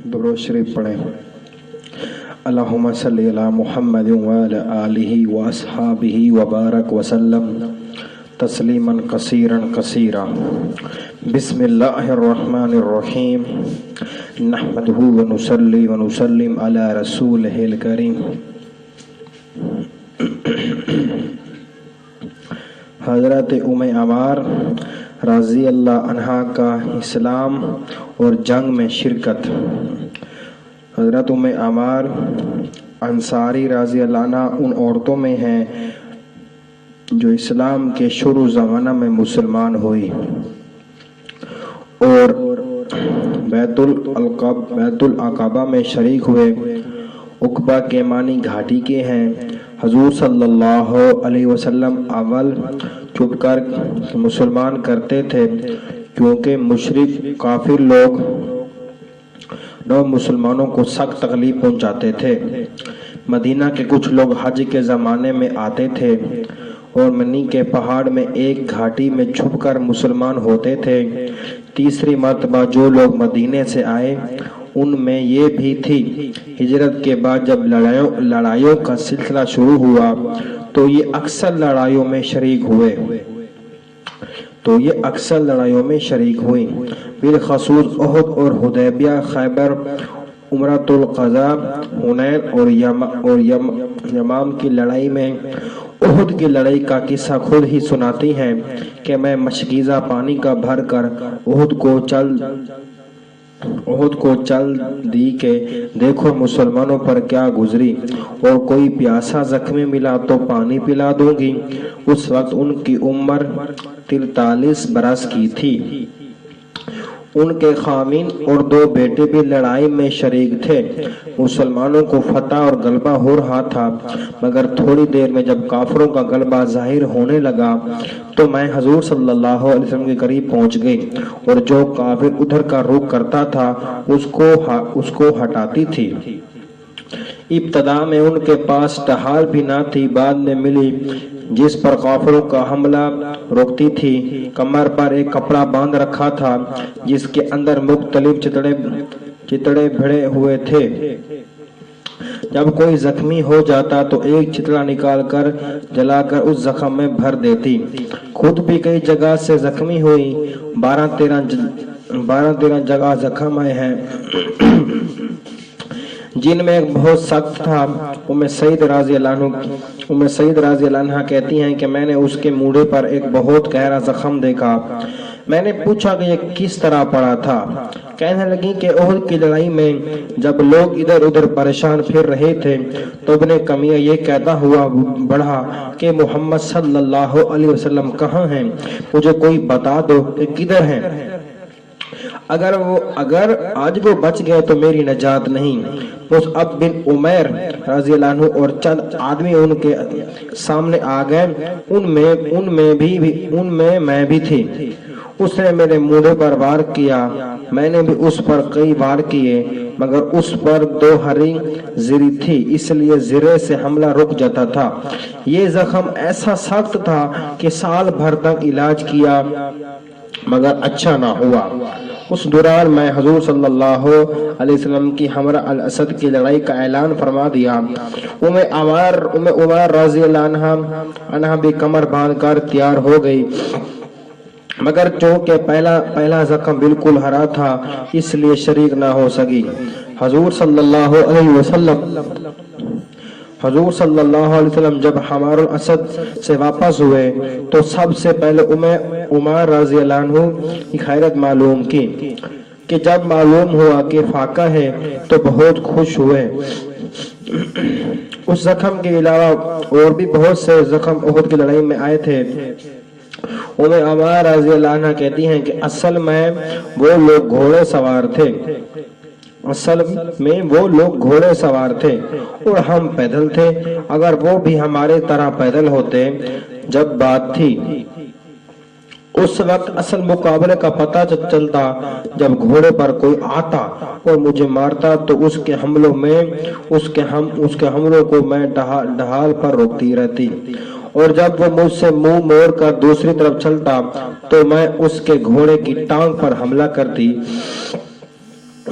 درود شریف پڑھیں۔ اللہم صلی علی محمد وعلی آلہ واصحابہ وبارک وسلم تسلیما کثیرا کثیرا۔ بسم اللہ الرحمن الرحیم، نحمدہ ونصلی ونسلم علی رسولہ الکریم۔ حضرت ام عمار رضی اللہ عنہا کا اسلام اور جنگ میں شرکت۔ حضرت ام عمار انصاری رضی اللہ عنہ ان عورتوں میں ہیں جو اسلام کے شروع زمانہ میں مسلمان ہوئی اور بیت العقبہ میں شریک ہوئے۔ عقبہ کے معنی گھاٹی کے ہیں۔ حضور صلی اللہ علیہ وسلم اول چھپ کر مسلمان کرتے تھے کیونکہ مشرک کافر لوگ نو مسلمانوں کو سخت تکلیف پہنچاتے تھے۔ مدینہ کے کچھ لوگ حج کے زمانے میں آتے تھے اور منی کے پہاڑ میں ایک گھاٹی میں چھپ کر مسلمان ہوتے تھے۔ تیسری مرتبہ جو لوگ مدینے سے آئے ان میں یہ بھی تھی۔ ہجرت کے بعد جب لڑائیوں کا سلسلہ شروع ہوا تو یہ اکثر لڑائیوں میں شریک ہوئیں، بالخصوص احد اور حدیبیہ، خیبر، عمرۃ القضاء، حنین اور یمام کی لڑائی میں۔ احد کی لڑائی کا قصہ خود ہی سناتی ہیں کہ میں مشکیزہ پانی کا بھر کر احد کو چل دی کہ دیکھو مسلمانوں پر کیا گزری، اور کوئی پیاسا زخمی ملا تو پانی پلا دوں گی۔ اس وقت ان کی عمر 43 برس کی تھی۔ ان کے خامین اور 2 بیٹے بھی لڑائی میں شریک تھے۔ مسلمانوں کو فتح اور غلبہ ہو رہا تھا، مگر تھوڑی دیر میں جب کافروں کا غلبہ ظاہر ہونے لگا تو میں حضور صلی اللہ علیہ وسلم کے قریب پہنچ گئی اور جو کافر ادھر کا رخ کرتا تھا اس کو ہٹاتی تھی۔ ابتدا میں ان کے پاس ڈھال بھی نہ تھی، بعد میں ملی جس پر کافروں کا حملہ روکتی تھی۔ کمر پر ایک کپڑا باندھ رکھا تھا جس کے اندر مختلف چتڑے بھرے ہوئے تھے۔ جب کوئی زخمی ہو جاتا تو ایک چتڑا نکال کر جلا کر اس زخم میں بھر دیتی۔ خود بھی کئی جگہ سے زخمی ہوئی، 12-13 جگہ زخم آئے ہیں جن میں ایک بہت سخت تھا۔ ام سعید رضی اللہ عنہ کہتی ہیں کہ میں نے اس کے موڑے پر ایک بہت گہرا زخم دیکھا۔ میں نے پوچھا کہ یہ کس طرح پڑا تھا؟ کہنے لگی کہ احد کی لڑائی میں جب لوگ ادھر ادھر پریشان پھر رہے تھے تو ابن کمیہ یہ کہتا ہوا بڑھا کہ محمد صلی اللہ علیہ وسلم کہاں ہیں؟ مجھے کوئی بتا دو کہ کدھر ہیں۔ اگر آج وہ بچ گئے تو میری نجات نہیں۔ مصعب بن عمیر رضی اللہ عنہ اور چند آدمی ان کے سامنے آ گئے، ان میں میں بھی تھی۔ اس نے میرے موڑے پر وار کیا، میں نے بھی اس پر کئی وار کیے، مگر اس پر 2 ہری زری تھی، اس لیے زرے سے حملہ رک جاتا تھا۔ یہ زخم ایسا سخت تھا کہ سال بھر تک علاج کیا مگر اچھا نہ ہوا۔ اس دوران میں حضور صلی اللہ علیہ وسلم کی ہمراہ الاسد کی لڑائی کا اعلان فرما دیا۔ ام عمار رضی اللہ عنہ بھی کمر باندھ کر تیار ہو گئی، مگر چونکہ پہلا زخم بالکل ہرا تھا اس لیے شریک نہ ہو سکی۔ حضور صلی اللہ علیہ وسلم جب حمار الاسد سے واپس ہوئے تو سب سے پہلے ام عمار رضی اللہ عنہ کی خیرت معلوم کی، کہ جب معلوم ہوا کہ فاقہ ہے تو بہت خوش ہوئے۔ اس زخم کے علاوہ اور بھی بہت سے زخم احد کی لڑائی میں آئے تھے۔ ام عمار رضی اللہ عنہ کہتی ہیں کہ اصل میں وہ لوگ گھوڑے سوار تھے اور ہم پیدل تھے۔ اگر وہ بھی ہمارے طرح پیدل ہوتے جب بات تھی۔ اس وقت اصل مقابلے کا پتہ چلتا جب گھوڑے پر کوئی آتا اور مجھے مارتا تو اس کے حملوں کو میں ڈھال پر روکتی رہتی، اور جب وہ مجھ سے منہ موڑ کر دوسری طرف چلتا تو میں اس کے گھوڑے کی ٹانگ پر حملہ کرتی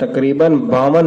52